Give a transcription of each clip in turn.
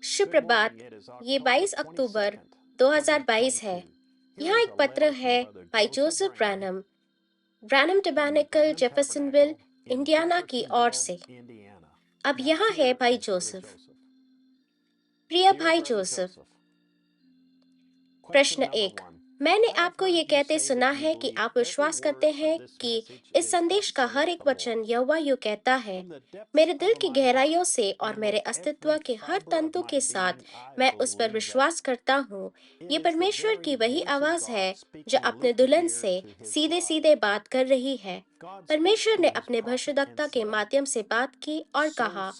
सुप्रभात। ये 22 अक्टूबर 2022 है। यहाँ एक पत्र है भाई Joseph Branham, Branham Tabernacle, Jeffersonville, Indiana की ओर से। अब यहाँ है भाई जोसेफ। प्रिय भाई जोसेफ, प्रश्न एक, मैंने आपको ये कहते सुना है कि आप विश्वास करते हैं कि इस संदेश का हर एक वचन यहोवा यूं कहता है। मेरे दिल की गहराइयों से और मेरे अस्तित्व के हर तंतु के साथ मैं उस पर विश्वास करता हूँ। ये परमेश्वर की वही आवाज है जो अपने दुल्हन से सीधे सीधे बात कर रही है। परमेश्वर ने अपने भविष्यद्वक्ता के माध्यम से बात की और कहा,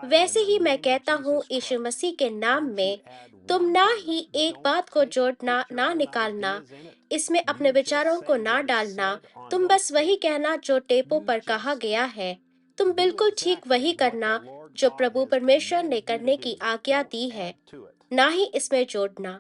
वैसे ही मैं कहता हूँ यीशु मसीह के नाम में, तुम ना ही एक बात को जोड़ना ना निकालना, इसमें अपने विचारों को ना डालना। तुम बस वही कहना जो टेपों पर कहा गया है। तुम बिल्कुल ठीक वही करना जो प्रभु परमेश्वर ने करने की आज्ञा दी है, ना ही इसमें जोड़ना।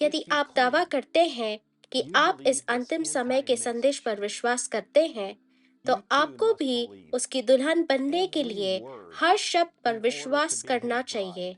यदि आप दावा करते हैं कि आप इस अंतिम समय के संदेश पर विश्वास करते हैं, तो आपको भी उसकी दुल्हन बनने के लिए हर शब्द पर विश्वास करना चाहिए।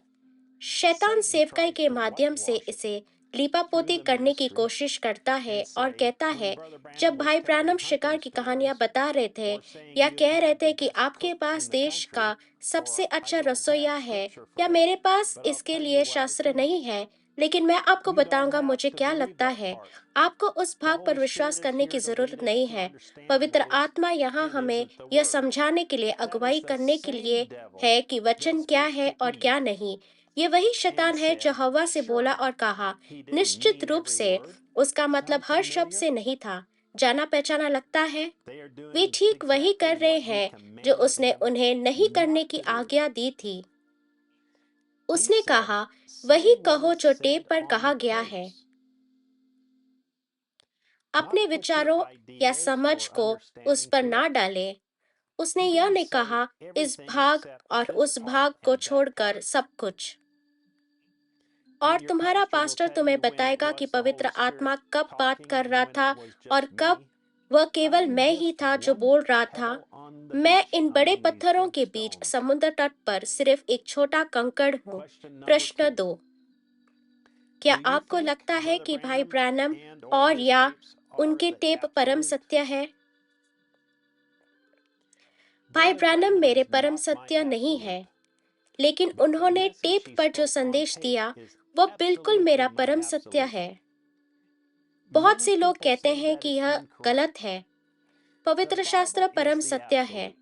शैतान सेवकाई के माध्यम से इसे लीपापोती करने की कोशिश करता है और कहता है, जब भाई ब्रानम शिकार की कहानियां बता रहे थे या कह रहे थे कि आपके पास देश का सबसे अच्छा रसोइया है या मेरे पास इसके लिए शास्त्र नहीं है, लेकिन मैं आपको बताऊंगा मुझे क्या लगता है। आपको उस भाग पर विश्वास करने की जरूरत नहीं है। पवित्र आत्मा यहाँ हमें यह समझाने के लिए अगुवाई करने के लिए है कि वचन क्या है और क्या नहीं। ये वही शैतान है जो हवा से बोला और कहा, निश्चित रूप से उसका मतलब हर शब्द से नहीं था। जाना पहचाना लगता है। वे ठीक वही कर रहे हैं जो उसने उन्हें नहीं करने की आज्ञा दी थी। उसने कहा, वही कहो जो टेप पर कहा गया है। अपने विचारों या समझ को उस पर ना डालें। उसने यह नहीं कहा, इस भाग और उस भाग को छोड़कर सब कुछ। और तुम्हारा पास्टर तुम्हें बताएगा कि पवित्र आत्मा कब बात कर रहा था और कब वह केवल मैं ही था जो बोल रहा था। मैं इन बड़े पत्थरों के बीच समुद्र तट पर सिर्फ एक छोटा कंकड़ हूँ। प्रश्न दो, क्या आपको लगता है कि भाई ब्रैनम और या उनके टेप परम सत्य है? भाई ब्रैनम मेरे परम सत्य नहीं है, लेकिन उन्होंने टेप पर जो संदेश दिया वह बिल्कुल मेरा परम सत्य है। बहुत से लोग कहते हैं कि यह गलत है। पवित्र शास्त्र परम सत्य है।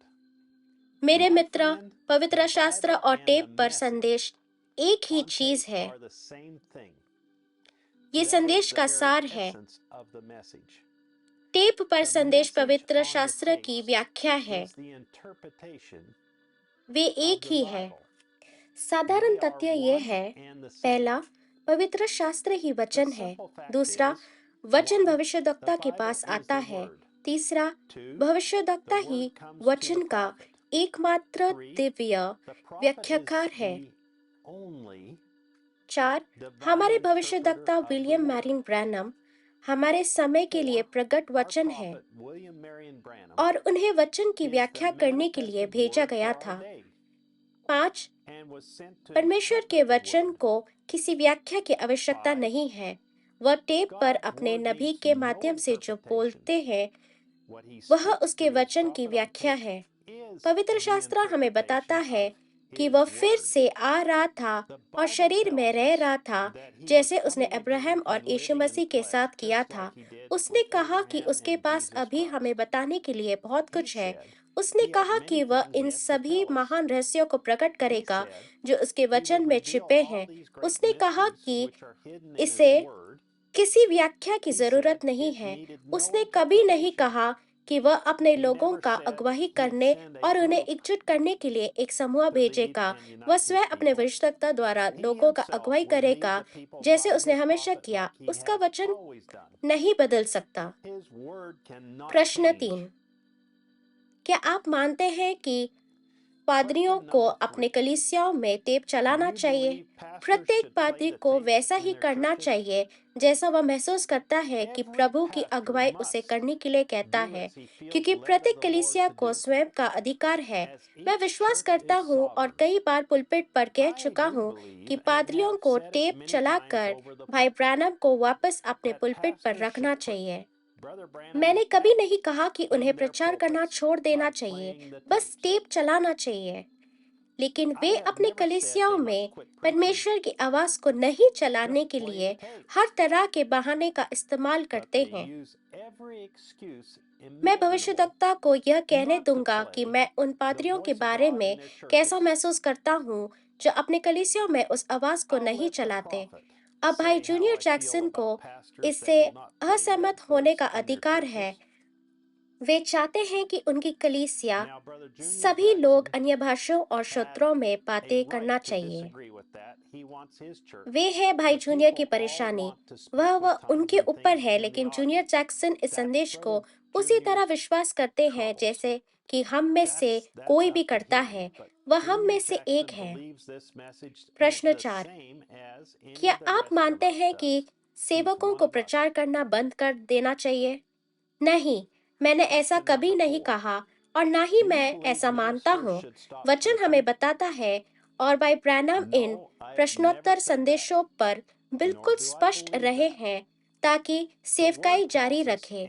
मेरे मित्र, पवित्र शास्त्र और टेप पर संदेश एक ही चीज है। ये संदेश का सार है। टेप पर संदेश पवित्र शास्त्र की व्याख्या है। वे एक ही है। साधारण तथ्य यह है, पहला, पवित्र शास्त्र ही वचन है। दूसरा, वचन भविष्यद्वक्ता के पास आता है। तीसरा, भविष्यद्वक्ता ही वचन का एकमात्र दिव्य व्याख्याकार है। चार, हमारे भविष्यद्वक्ता विलियम मैरियन ब्रैनम हमारे समय के लिए प्रकट वचन है और उन्हें वचन की व्याख्या करने के लिए भेजा गया था। पाँच, परमेश्वर के वचन को किसी व्याख्या की आवश्यकता नहीं है। वह टेप पर अपने नबी के माध्यम से जो बोलते हैं वह उसके वचन की व्याख्या है। पवित्र शास्त्र हमें बताता है कि वह फिर से आ रहा था और शरीर में रह रहा था, जैसे उसने अब्राहम और यीशु मसीह के साथ किया था। उसने कहा कि उसके पास अभी हमें बताने के लिए बहुत कुछ है। उसने कहा कि वह इन सभी महान रहस्यों को प्रकट करेगा जो उसके वचन में छिपे हैं। उसने कहा कि इसे किसी व्याख्या की जरूरत नहीं है। उसने कभी नहीं कहा कि वह अपने लोगों का अगुवाई करने और उन्हें एकजुट करने के लिए एक समूह भेजेगा। वह स्वयं अपने वरिष्ठता द्वारा लोगों का अगुवाई करेगा, जैसे उसने हमेशा किया। उसका वचन नहीं बदल सकता। प्रश्न तीन, क्या आप मानते हैं कि पादरियों को अपने कलीसियाओं में टेप चलाना चाहिए। प्रत्येक पादरी को वैसा ही करना चाहिए जैसा वह महसूस करता है कि प्रभु की अगुवाई उसे करने के लिए कहता है, क्योंकि प्रत्येक कलीसिया को स्वयं का अधिकार है। मैं विश्वास करता हूँ और कई बार पुलपिट पर कह चुका हूँ कि पादरियों को टेप चलाकर भाई ब्रैनम को वापस अपने पुलपिट पर रखना चाहिए। मैंने कभी नहीं कहा कि उन्हें प्रचार करना छोड़ देना चाहिए, बस टेप चलाना चाहिए। लेकिन वे अपनी कलीसियाओं में परमेश्वर की आवाज को नहीं चलाने के लिए हर तरह के बहाने का इस्तेमाल करते हैं। मैं भविष्यद्वक्ता को यह कहने दूंगा कि मैं उन पादरियों के बारे में कैसा महसूस करता हूँ जो अपने कलीसियाओं में उस आवाज को नहीं चलाते। अब भाई जूनियर जैक्सन को इससे असहमत होने का अधिकार है। वे चाहते हैं कि उनकी कलीसिया सभी लोग अन्य भाषाओं और क्षेत्रों में बातें करना चाहिए। वे है भाई जूनियर की परेशानी। वह उनके ऊपर है, लेकिन जूनियर जैक्सन इस संदेश को उसी तरह विश्वास करते हैं जैसे कि हम में से कोई भी करता है। वह हम में से एक है। प्रश्न 4, क्या आप मानते हैं कि सेवकों को प्रचार करना बंद कर देना चाहिए? नहीं, मैंने ऐसा कभी नहीं कहा और ना ही मैं ऐसा मानता हूँ। वचन हमें बताता है और भाई ब्रैनम इन प्रश्नोत्तर संदेशों पर बिल्कुल स्पष्ट रहे हैं ताकि सेवकाई जारी रखे।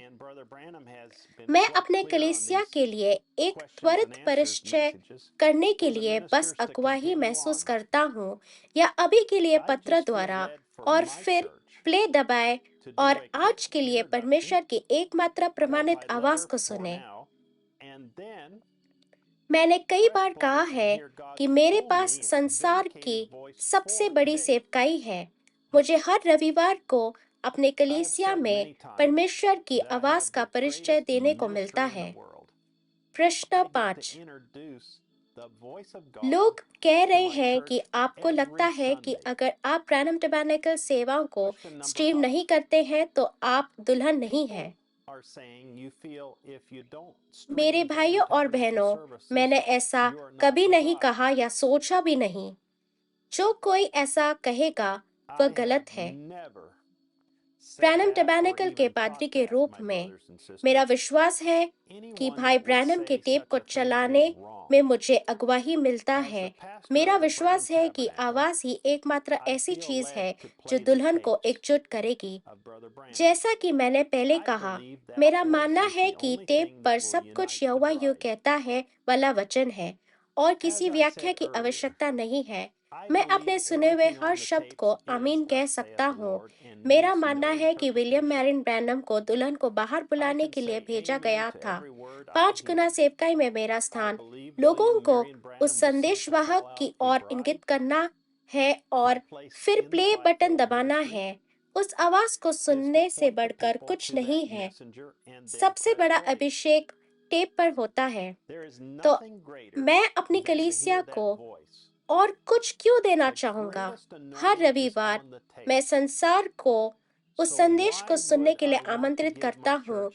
मैं अपने कलीसिया के लिए एक त्वरित परिचय करने के लिए बस अगुवाही महसूस करता हूँ, या अभी के लिए पत्र द्वारा और फिर प्ले दबाए और आज के लिए परमेश्वर की एकमात्र प्रमाणित आवाज को सुने। मैंने कई बार कहा है कि मेरे पास संसार की सबसे बड़ी सेवकाई है। मुझे हर रविवार को अपने कलीसिया में परमेश्वर की आवाज का परिचय देने को मिलता है। प्रश्न 5, लोग कह रहे हैं कि आपको लगता है कि अगर आप ब्रैनम टैबरनेकल सेवाओं को स्ट्रीम नहीं करते हैं तो आप दुल्हन नहीं हैं। मेरे भाइयों और बहनों, मैंने ऐसा कभी नहीं कहा या सोचा भी नहीं। जो कोई ऐसा कहेगा वह गलत है। ब्रैनम टैबरनेकल के पादरी के रूप में मेरा विश्वास है कि भाई ब्रैनम के टेप को चलाने में मुझे अगुवाही मिलता है। मेरा विश्वास है कि आवाज ही एकमात्र ऐसी चीज है जो दुल्हन को एकजुट करेगी। जैसा कि मैंने पहले कहा, मेरा मानना है कि टेप पर सब कुछ यहोवा यूं कहता है वाला वचन है और किसी व्याख्या की आवश्यकता नहीं है। मैं अपने सुने हुए हर शब्द को आमीन कह सकता हूँ। मेरा मानना है कि विलियम मैरिन ब्रैनम को दुल्हन को बाहर बुलाने के लिए भेजा गया था। 5 गुना सेवकाई में मेरा स्थान लोगों को उस संदेशवाहक की ओर इंगित करना है और फिर प्ले बटन दबाना है। उस आवाज को सुनने से बढ़कर कुछ नहीं है। सबसे बड़ा अभिषेक टेप पर होता है। तो मैं अपनी कलीसिया को और कुछ क्यों देना चाहूंगा? हर रविवार मैं संसार को उस संदेश को सुनने के लिए आमंत्रित करता हूँ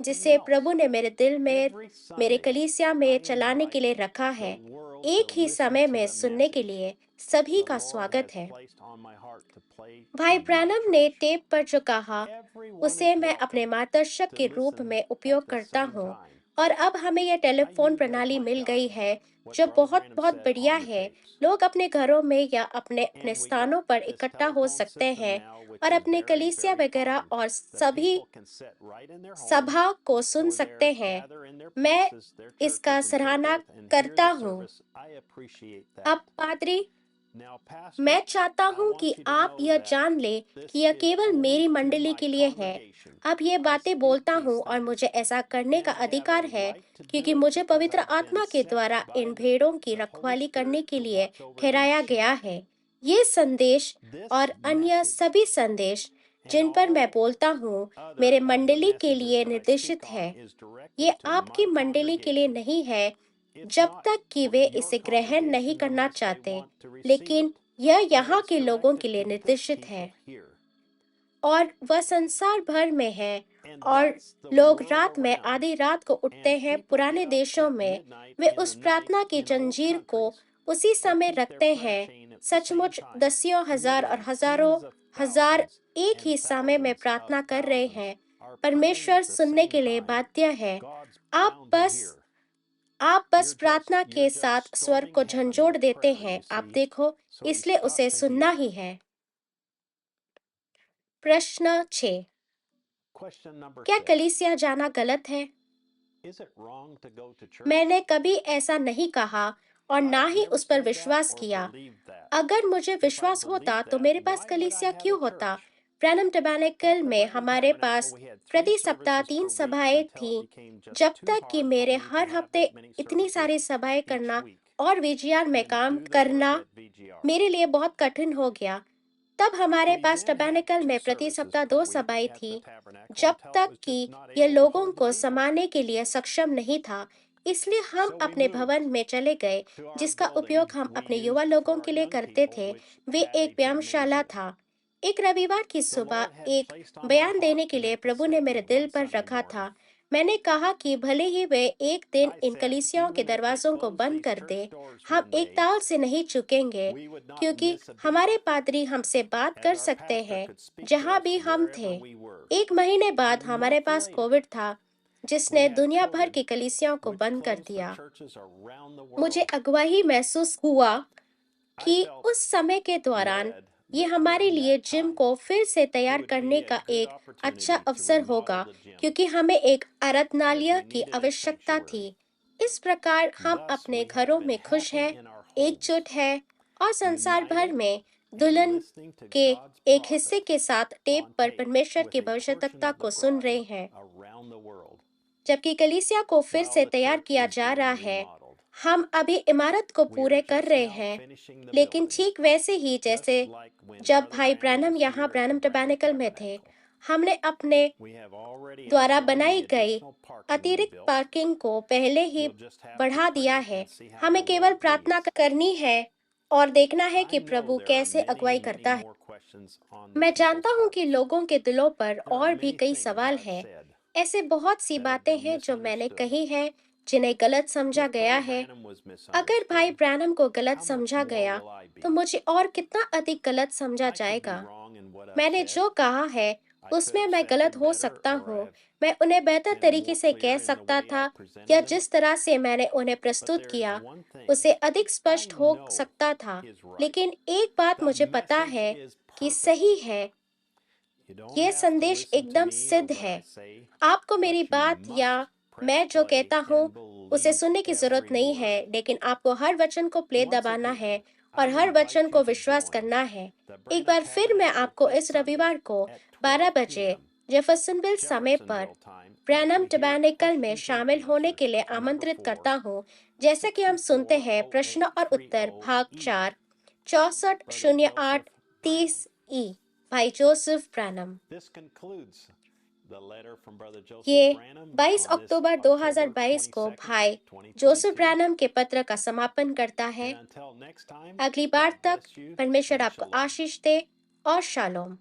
जिसे प्रभु ने मेरे दिल में, मेरे कलीसिया में चलाने के लिए रखा है। एक ही समय में सुनने के लिए सभी का स्वागत है। भाई ब्रैनम ने टेप पर जो कहा उसे मैं अपने मार्गदर्शक के रूप में उपयोग करता हूँ, और अब हमें यह टेलीफोन प्रणाली मिल गई है जो बहुत बहुत बढ़िया है। लोग अपने घरों में या अपने अपने स्थानों पर इकट्ठा हो सकते हैं और अपने कलीसिया वगैरह और सभी सभा को सुन सकते हैं। मैं इसका सराहना करता हूँ। अब पादरी, मैं चाहता हूँ कि आप यह जान लें कि यह केवल मेरी मंडली के लिए है। अब ये बातें बोलता हूँ और मुझे ऐसा करने का अधिकार है क्योंकि मुझे पवित्र आत्मा के द्वारा इन भेड़ों की रखवाली करने के लिए ठहराया गया है। ये संदेश और अन्य सभी संदेश जिन पर मैं बोलता हूँ मेरे मंडली के लिए निर्देशित है। ये आपकी मंडली के लिए नहीं है जब तक कि वे इसे ग्रहण नहीं करना चाहते, लेकिन यह यहाँ के लोगों के लिए निर्देशित है। और वह संसार भर में है। और लोग रात में आधी रात को उठते हैं पुराने देशों में, वे उस प्रार्थना की जंजीर को उसी समय रखते हैं। सचमुच दसियों हजार और हजारों हजार एक ही समय में प्रार्थना कर रहे हैं। परमेश्वर सुनने के लिए बाध्य है। आप बस आप बस प्रार्थना के साथ स्वर को झंझोड़ देते हैं। आप देखो, इसलिए उसे सुनना ही है। प्रश्न 6। क्या कलीसिया जाना गलत है? मैंने कभी ऐसा नहीं कहा और ना ही उस पर विश्वास किया। अगर मुझे विश्वास होता तो मेरे पास कलीसिया क्यों होता? ब्रैनम टैबरनेकल में हमारे पास प्रति सप्ताह 3 सभाएं थीं, जब तक कि मेरे हर हफ्ते इतनी सारी सभाएं करना और वीजीआर में काम करना मेरे लिए बहुत कठिन हो गया। तब हमारे पास टैबरनेकल में प्रति सप्ताह 2 सभाएं थी, जब तक कि यह लोगों को समाने के लिए सक्षम नहीं था। इसलिए हम अपने भवन में चले गए, जिसका उपयोग हम अपने युवा लोगों के लिए करते थे। वे एक व्यायामशाला था। एक रविवार की सुबह एक बयान देने के लिए प्रभु ने मेरे दिल पर रखा था। मैंने कहा कि भले ही वे एक दिन इन कलीसियाओं के दरवाजों को बंद कर दे, हम एक ताल से नहीं चुकेंगे, क्योंकि हमारे पादरी हमसे बात कर सकते हैं जहां भी हम थे। 1 महीने बाद हमारे पास कोविड था, जिसने दुनिया भर की कलीसियाओं को बंद कर दिया। मुझे अगुवाही महसूस हुआ कि उस समय के दौरान ये हमारे लिए जिम को फिर से तैयार करने का एक अच्छा अवसर होगा, क्योंकि हमें एक आराधनालय की आवश्यकता थी। इस प्रकार हम अपने घरों में खुश हैं, एकजुट हैं और संसार भर में दुल्हन के एक हिस्से के साथ टेप पर परमेश्वर की भविष्यद्वक्ता को सुन रहे हैं। जबकि कलीसिया को फिर से तैयार किया जा रहा है, हम अभी इमारत को पूरे कर रहे हैं, लेकिन ठीक वैसे ही जैसे जब भाई ब्रैनम यहाँ ब्रैनम टैबरनेकल में थे, हमने अपने द्वारा बनाई गई अतिरिक्त पार्किंग को पहले ही बढ़ा दिया है। हमें केवल प्रार्थना करनी है और देखना है कि प्रभु कैसे अगुवाई करता है। मैं जानता हूँ कि लोगों के दिलों पर और भी कई सवाल हैं। ऐसे बहुत सी बातें हैं जो मैंने कही हैं, जिन्हें गलत समझा गया है। अगर भाई ब्रैनम को गलत समझा गया, तो मुझे और कितना अधिक गलत समझा जाएगा। मैंने जो कहा है उसमें मैं गलत हो सकता हूँ। मैं उन्हें बेहतर तरीके से कह सकता था, या जिस तरह से मैंने उन्हें प्रस्तुत किया उसे अधिक स्पष्ट हो सकता था। लेकिन एक बात मुझे पता है कि सही है, यह संदेश एकदम सिद्ध है। आपको मेरी बात या मैं जो कहता हूँ उसे सुनने की जरूरत नहीं है, लेकिन आपको हर वचन को प्ले दबाना है और हर वचन को विश्वास करना है। एक बार फिर मैं आपको इस रविवार को 12 बजे जेफरसनविल समय पर ब्रैनम टैबरनेकल में शामिल होने के लिए आमंत्रित करता हूँ। जैसा कि हम सुनते हैं, प्रश्न और उत्तर भाग 4, 640830 भाई जोसेफ ब्रैनम। ये 22 अक्टूबर 2022 को भाई जोसेफ ब्रैनम के पत्र का समापन करता है। अगली बार तक परमेश्वर आपको आशीष दे और शालोम।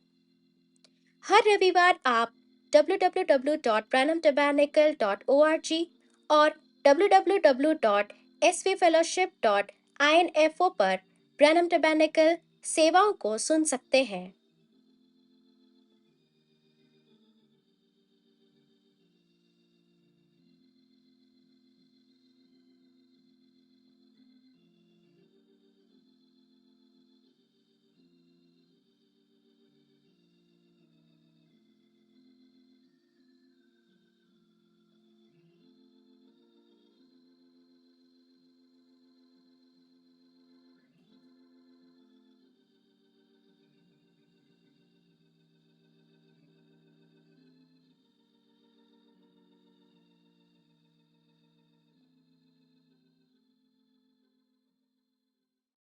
हर रविवार आप www.branhamtabernacle.org और www.svfellowship.info पर ब्रैनम टैबरनेकल सेवाओं को सुन सकते हैं।